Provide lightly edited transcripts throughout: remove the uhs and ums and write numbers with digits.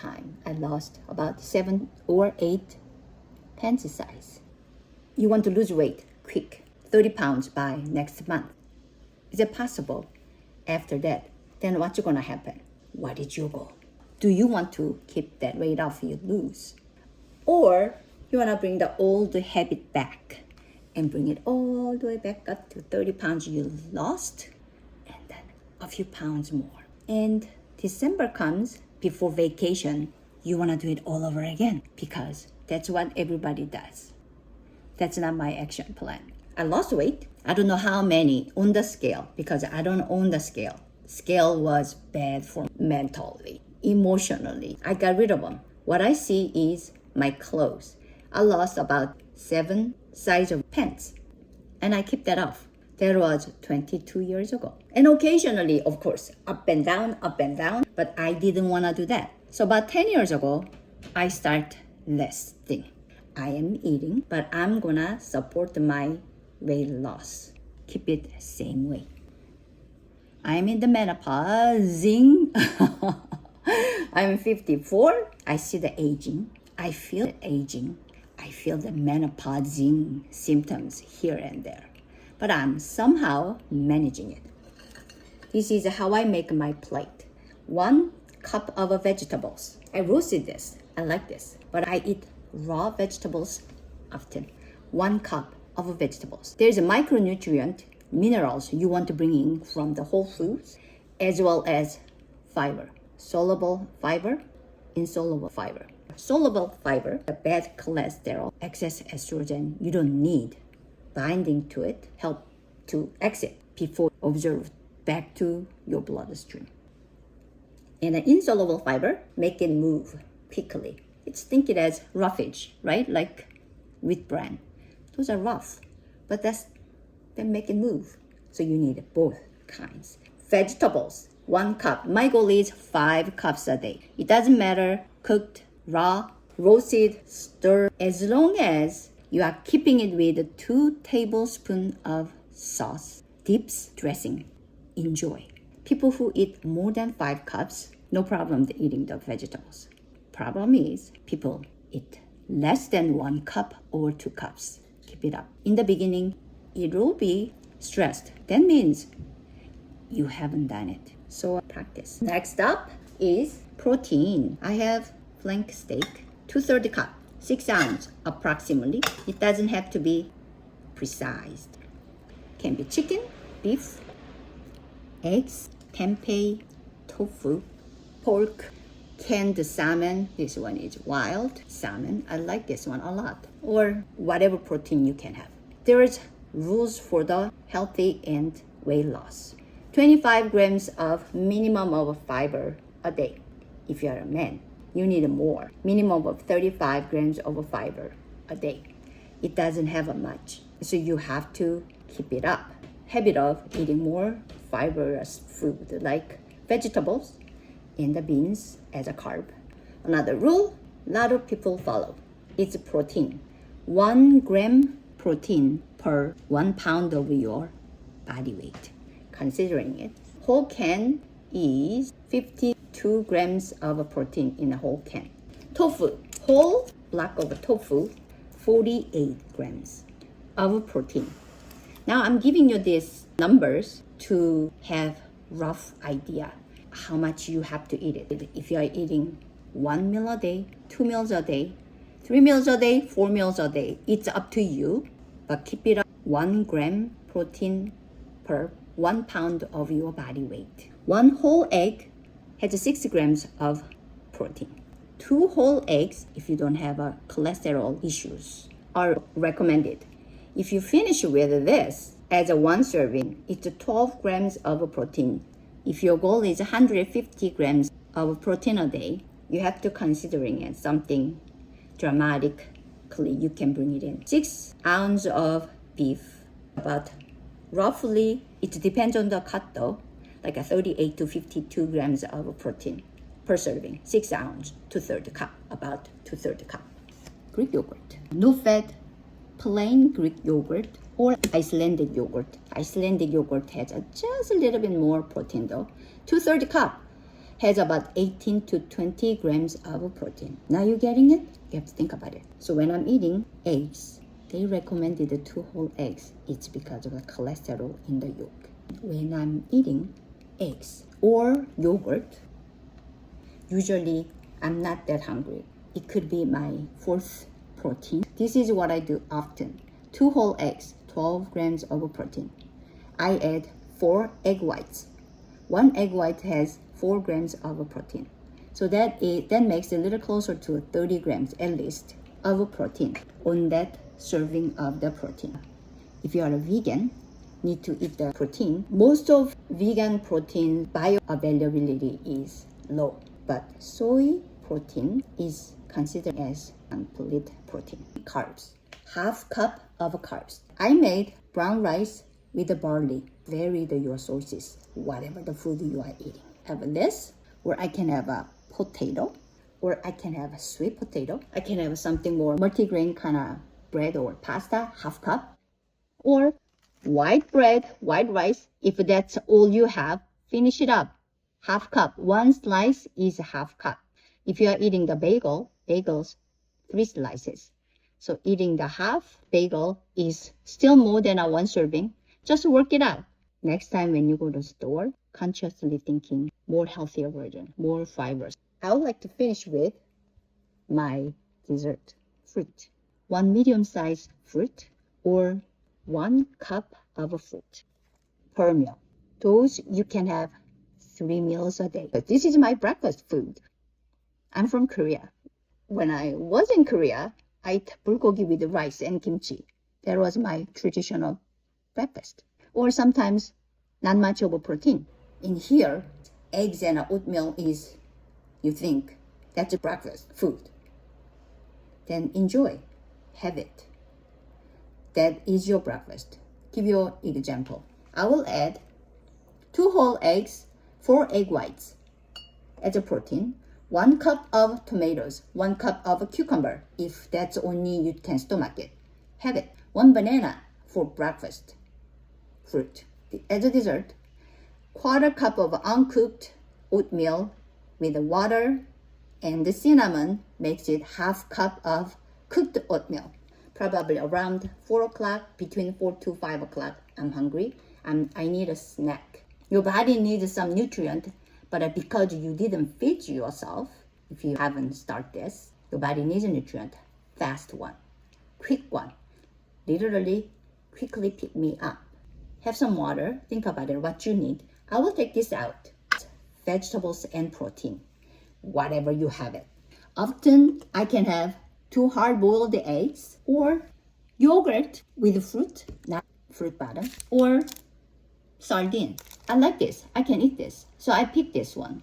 time. I lost about 7 or 8 pants size. You want to lose weight quick, 30 pounds by next month. Is it possible? After that, then what's gonna happen? What is your goal? Do you want to keep that weight off you lose? Or you wanna bring the old habit back and bring it all the way back up to 30 pounds you lost and then a few pounds more. And December comes before vacation, you wanna do it all over again because that's what everybody does. That's not my action plan. I lost weight. I don't know how many on the scale because I don't own the scale. Scale was bad for mentally, emotionally. I got rid of them. What I see is my clothes. I lost about 7 size of pants and I keep that off. That was 22 years ago. And occasionally, of course, up and down, but I didn't want to do that. So about 10 years ago, I start less thing. I am eating, but I'm gonna support my weight loss. Keep it same way. I'm in the menopause. I'm 54. I see the aging. I feel the aging. I feel the menopausing symptoms here and there. But I'm somehow managing it. This is how I make my plate. 1 cup of vegetables. I roasted this. I like this. But I eat raw vegetables often. 1 cup of vegetables. There's a micronutrient, minerals you want to bring in from the whole foods, as well as fiber. Soluble fiber, insoluble fiber. Soluble fiber, the bad cholesterol, excess estrogen you don't need. Binding to it help to exit before observed back to your bloodstream. And the insoluble fiber make it move quickly. It's think it as roughage, right? Like wheat bran. Those are rough, but that make it move. So you need both kinds. Vegetables, 1 cup. My goal is 5 cups a day. It doesn't matter cooked, raw, roasted, stir, as long as you are keeping it with 2 tablespoons of sauce, dips, dressing. Enjoy. People who eat more than 5 cups, no problem eating the vegetables. Problem is people eat less than 1 cup or 2 cups. Keep it up. In the beginning, it will be stressed. That means you haven't done it. So practice. Next up is protein. I have flank steak, 2/3 cup, 6 ounces approximately. It doesn't have to be precise. Can be chicken, beef, eggs, tempeh, tofu, pork, canned salmon. This one is wild salmon. I like this one a lot. Or whatever protein you can have. There is rules for the healthy and weight loss. 25 grams of minimum of fiber a day. If you are a man, you need more. Minimum of 35 grams of fiber a day. It doesn't have much. So you have to keep it up. Habit of eating more fibrous food like vegetables and the beans as a carb. Another rule a lot of people follow. It's protein. 1 gram protein per 1 pound of your body weight. Considering it, whole can is 52 grams of protein in a whole can. Tofu, whole block of tofu, 48 grams of protein. Now I'm giving you these numbers to have rough idea how much you have to eat it. If you are eating 1 meal a day, 2 meals a day, 3 meals a day, 4 meals a day, it's up to you, but keep it up 1 gram protein per 1 pound of your body weight. 1 whole egg has 6 grams of protein. 2 whole eggs, if you don't have cholesterol issues, are recommended. If you finish with this as a 1 serving, it's 12 grams of protein. If your goal is 150 grams of protein a day, you have to considering it something dramatically you can bring it in. 6 ounces of beef, about roughly, it depends on the cut though, like a 38 to 52 grams of protein per serving. 6 ounces, 2/3 cup, about 2/3 cup. Greek yogurt, no fat, plain Greek yogurt or Icelandic yogurt. Icelandic yogurt has just a little bit more protein though. 2/3 cup. has about 18 to 20 grams of protein. Now you're getting it? You have to think about it. So when I'm eating eggs, they recommended the 2 whole eggs. It's because of the cholesterol in the yolk. When I'm eating eggs or yogurt, usually I'm not that hungry. It could be my 4th protein. This is what I do often. 2 whole eggs, 12 grams of protein. I add 4 egg whites. 1 egg white has 4 grams of protein. So that makes it a little closer to 30 grams at least of protein on that serving of the protein. If you are a vegan, need to eat the protein. Most of vegan protein bioavailability is low, but soy protein is considered as complete protein. Carbs, half cup of carbs. I made brown rice with the barley. Vary your sources, whatever the food you are eating. Have this, or I can have a potato, or I can have a sweet potato. I can have something more multigrain kind of bread or pasta, half cup, or white bread, white rice. If that's all you have, finish it up. Half cup. 1 slice is half cup. If you are eating the bagels, 3 slices. So eating the half bagel is still more than a 1 serving. Just work it out. Next time when you go to the store, consciously thinking more healthier version, more fibers. I would like to finish with my dessert, fruit. 1 medium-sized fruit or 1 cup of fruit per meal. Those you can have 3 meals a day. But this is my breakfast food. I'm from Korea. When I was in Korea, I ate bulgogi with rice and kimchi. That was my traditional breakfast. Or sometimes not much of a protein. In here, eggs and oatmeal is, you think, that's a breakfast food. Then enjoy, have it. That is your breakfast. Give you an example. I will add 2 whole eggs, 4 egg whites as a protein, 1 cup of tomatoes, 1 cup of cucumber, if that's only you can stomach it. Have it. 1 banana for breakfast, fruit. As a dessert, 1/4 cup of uncooked oatmeal with water and the cinnamon makes it half cup of cooked oatmeal. Probably around 4 o'clock, between 4 to 5 o'clock, I'm hungry. I need a snack. Your body needs some nutrient, but because you didn't feed yourself, if you haven't started this, your body needs a nutrient. Fast one, quick one. Literally, quickly pick me up. Have some water, think about it, what you need. I will take this out. Vegetables and protein, whatever you have it. Often, I can have 2 hard-boiled eggs or yogurt with fruit, not fruit bottom, or sardine. I like this. I can eat this. So I pick this one.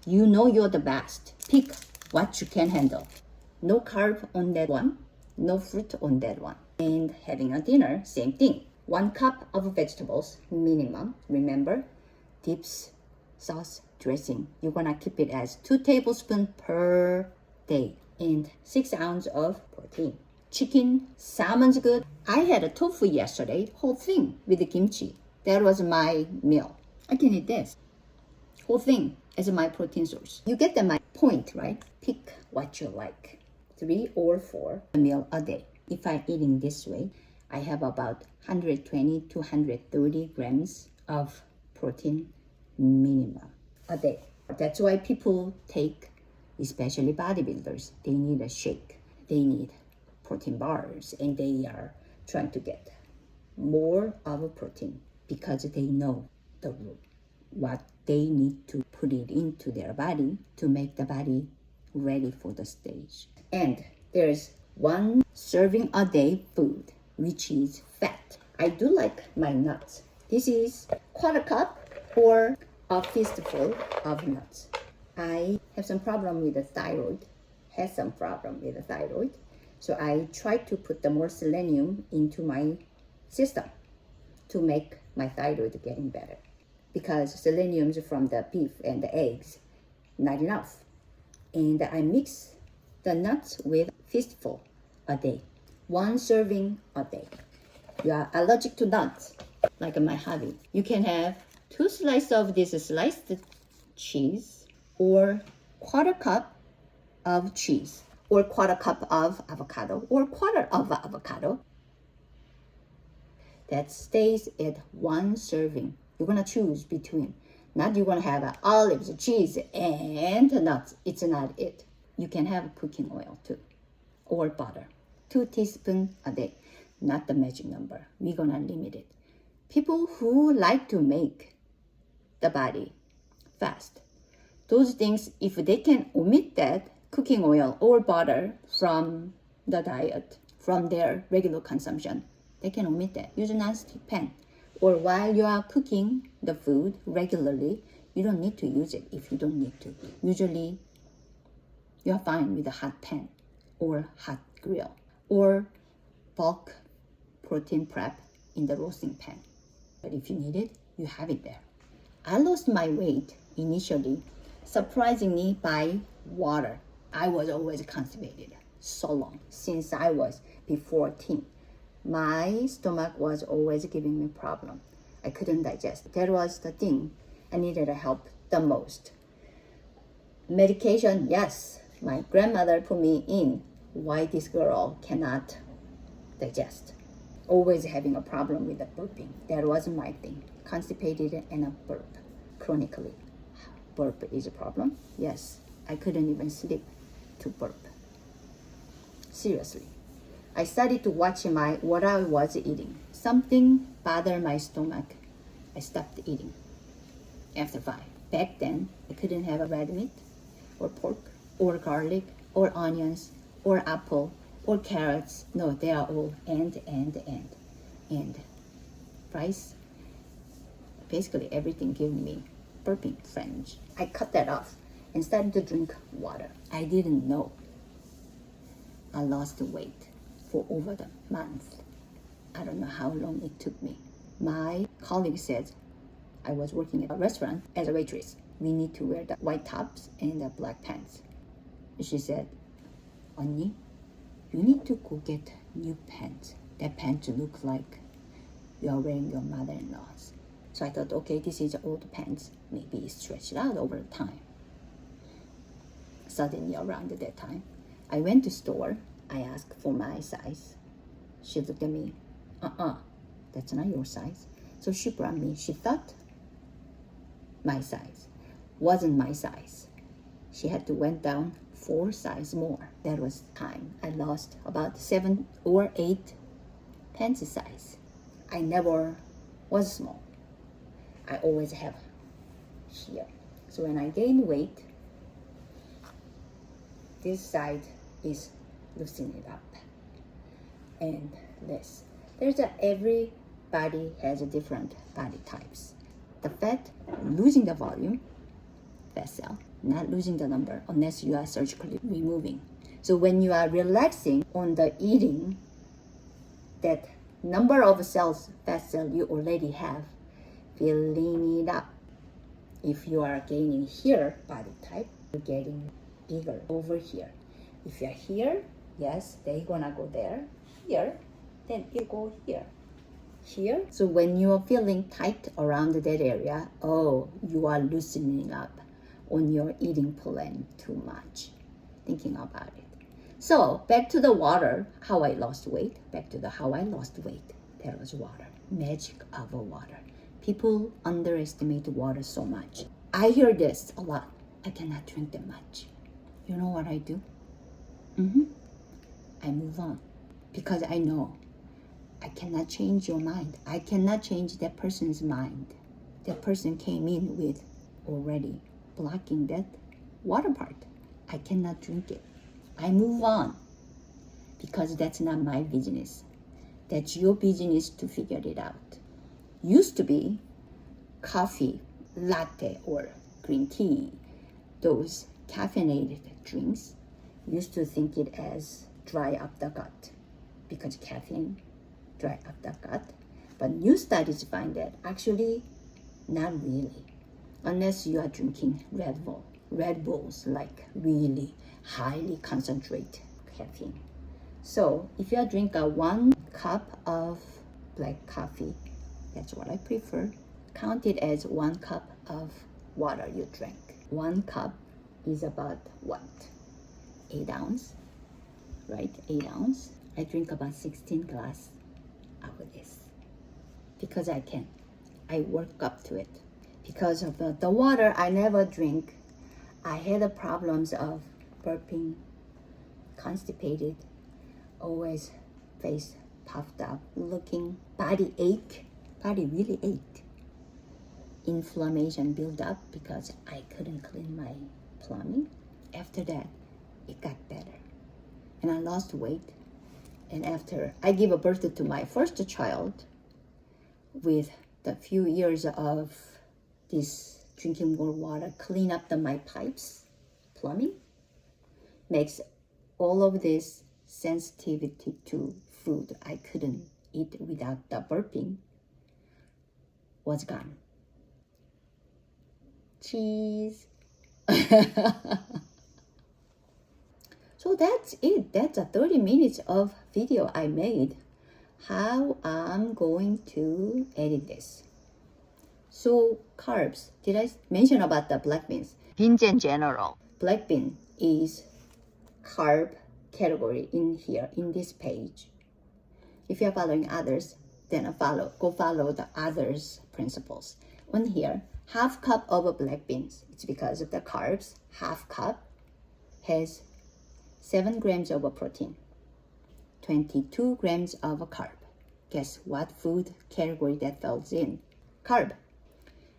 You know you're the best. Pick what you can handle. No carb on that one. No fruit on that one. And having a dinner, same thing. 1 cup of vegetables, minimum. Remember, dips, sauce, dressing. You're gonna keep it as 2 tablespoons per day. And 6 ounces of protein. Chicken, salmon's good. I had a tofu yesterday, whole thing with the kimchi. That was my meal. I can eat this whole thing as my protein source. You get my point, right? Pick what you like. 3 or 4 meal a day. If I'm eating this way, I have about 120 to 130 grams of protein minimum a day. That's why people take, especially bodybuilders, they need a shake. They need protein bars, and they are trying to get more of a protein because they know the rule, what they need to put it into their body to make the body ready for the stage. And there's 1 serving a day food, which is fat. I do like my nuts. This is 1/4 cup or a fistful of nuts. I have some problem with the thyroid, so I try to put the more selenium into my system to make my thyroid getting better. Because selenium from the beef and the eggs, not enough. And I mix the nuts with fistful a day. 1 serving a day. You are allergic to nuts, like my hubby. You can have 2 slices of this sliced cheese or quarter cup of cheese, or quarter cup of avocado, or quarter of avocado. That stays at one serving. You're gonna choose between. Not you're gonna have olives, cheese, and nuts. It's not it. You can have cooking oil too, or butter. 2 teaspoons a day, not the magic number. We're gonna limit it. People who like to make the body fast, those things, if they can omit that cooking oil or butter from the diet, from their regular consumption, they can omit that. Use a non-stick pan. Or while you are cooking the food regularly, you don't need to use it if you don't need to. Usually, you're fine with a hot pan or hot grill or bulk protein prep in the roasting pan. But if you need it, you have it there. I lost my weight initially, surprisingly, by water. I was always constipated so long, since I was before teen. My stomach was always giving me problem. I couldn't digest. That was the thing I needed help the most. Medication, yes. My grandmother put me in. Why this girl cannot digest? Always having a problem with the burping. That wasn't my thing. Constipated and a burp chronically. Burp is a problem. Yes, I couldn't even sleep to burp. Seriously. I started to watch what I was eating. Something bothered my stomach. I stopped eating after 5. Back then, I couldn't have a red meat or pork or garlic or onions or apple or carrots. No, they are all and rice. Basically, everything giving me burping French. I cut that off and started to drink water. I didn't know I lost weight for over the month. I don't know how long it took me. My colleague said, I was working at a restaurant as a waitress. We need to wear the white tops and the black pants. She said, 언니, you need to go get new pants. That pants look like you are wearing your mother-in-law's. So I thought, okay, this is old pants. Maybe it's stretched out over time. Suddenly around that time, I went to store. I asked for my size. She looked at me. That's not your size. So she brought me. She thought my size wasn't my size. She had to went down 4 size more. That was time. I lost about 7 or 8 pants size. I never was small. I always have here. So when I gain weight, this side is loosening up. And this. Everybody has a different body types. The fat, losing the volume, fat cell, not losing the number unless you are surgically removing. So when you are relaxing on the eating, that number of cells, fat cell you already have, filling it up. If you are gaining here body type, you're getting bigger over here. If you're here, yes, they're gonna go there. Here, then it go here. Here. So when you're feeling tight around that area, you are loosening up on your eating plan too much. Thinking about it. So back to the water, how I lost weight. That was water. Magic of water. People underestimate water so much. I hear this a lot. I cannot drink that much. You know what I do? I move on. Because I know I cannot change your mind. I cannot change that person's mind. That person came in with already blocking that water part. I cannot drink it. I move on. Because that's not my business. That's your business to figure it out. Used to be coffee, latte, or green tea. Those caffeinated drinks used to think it as dry up the gut because caffeine dry up the gut. But new studies find that actually not really, unless you are drinking Red Bulls like really highly concentrated caffeine. So if you drink 1 cup of black coffee, that's what I prefer. Count it as 1 cup of water you drank. 1 cup is about what? 8 ounce, right? 8 ounce. I drink about 16 glass out of this because I can. I work up to it. Because of the water I never drink, I had the problems of burping, constipated, always face puffed up, looking, body ache, body really ached. Inflammation built up because I couldn't clean my plumbing. After that, it got better. And I lost weight. And after I gave birth to my first child, with the few years of this drinking more water, clean up my pipes, plumbing, makes all of this sensitivity to food I couldn't eat without the burping was gone. Cheese. So that's it. That's a 30 minutes of video I made. How I'm going to edit this. So carbs. Did I mention about the black beans? Beans in general. Black bean is carb category in here, in this page. If you're following others, then go follow the others' principles. On here, half cup of black beans. It's because of the carbs. Half cup has 7 grams of protein, 22 grams of carb. Guess what food category that falls in? Carb.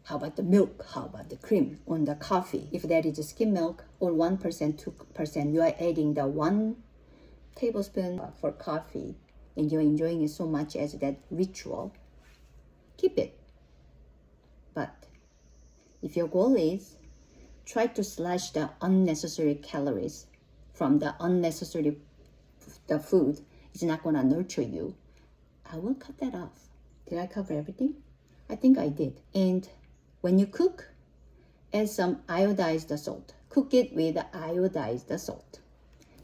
How about the milk? How about the cream on the coffee? If that is skim milk or 1%, 2%, you are adding the 1 tablespoon for coffee and you're enjoying it so much as that ritual, keep it. But if your goal is try to slash the unnecessary calories from the unnecessary the food, it's not going to nurture you, I will cut that off. Did I cover everything? I think I did. And when you cook, add some iodized salt. Cook it with iodized salt.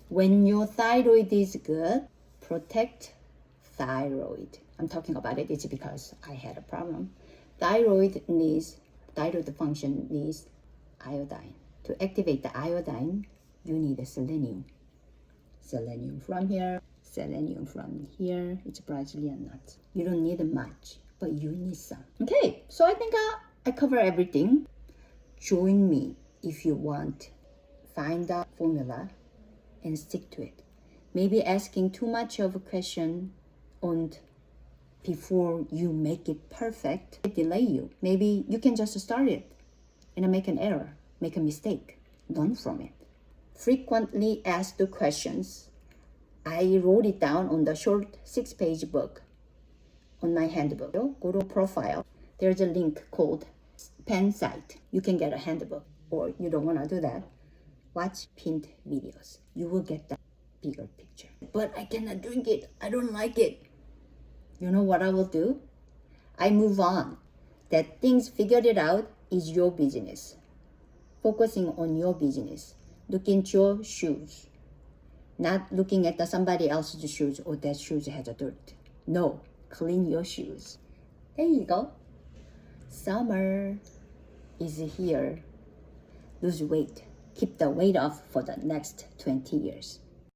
When your thyroid is good, protect thyroid. I'm talking about it, it's because I had a problem. Thyroid function needs iodine. To activate the iodine, you need a selenium. Selenium from here, selenium from here. It's Brazilian nuts. You don't need much, but you need some. Okay, so I think I cover everything. Join me if you want. Find the formula and stick to it. Maybe asking too much of a question and before you make it perfect, it delay you. Maybe you can just start it and make an error, make a mistake, learn from it. Frequently asked questions. I wrote it down on the short 6-page book on my handbook. Go to profile. There's a link called Pant site. You can get a handbook, or you don't want to do that. Watch Pant videos. You will get the bigger picture. But I cannot drink it. I don't like it. You know what I will do? I move on. That things figured it out is your business. Focusing on your business. Look into your shoes. Not looking at somebody else's shoes or that shoes has a dirt. No, clean your shoes. There you go. Summer is here. Lose weight. Keep the weight off for the next 20 years.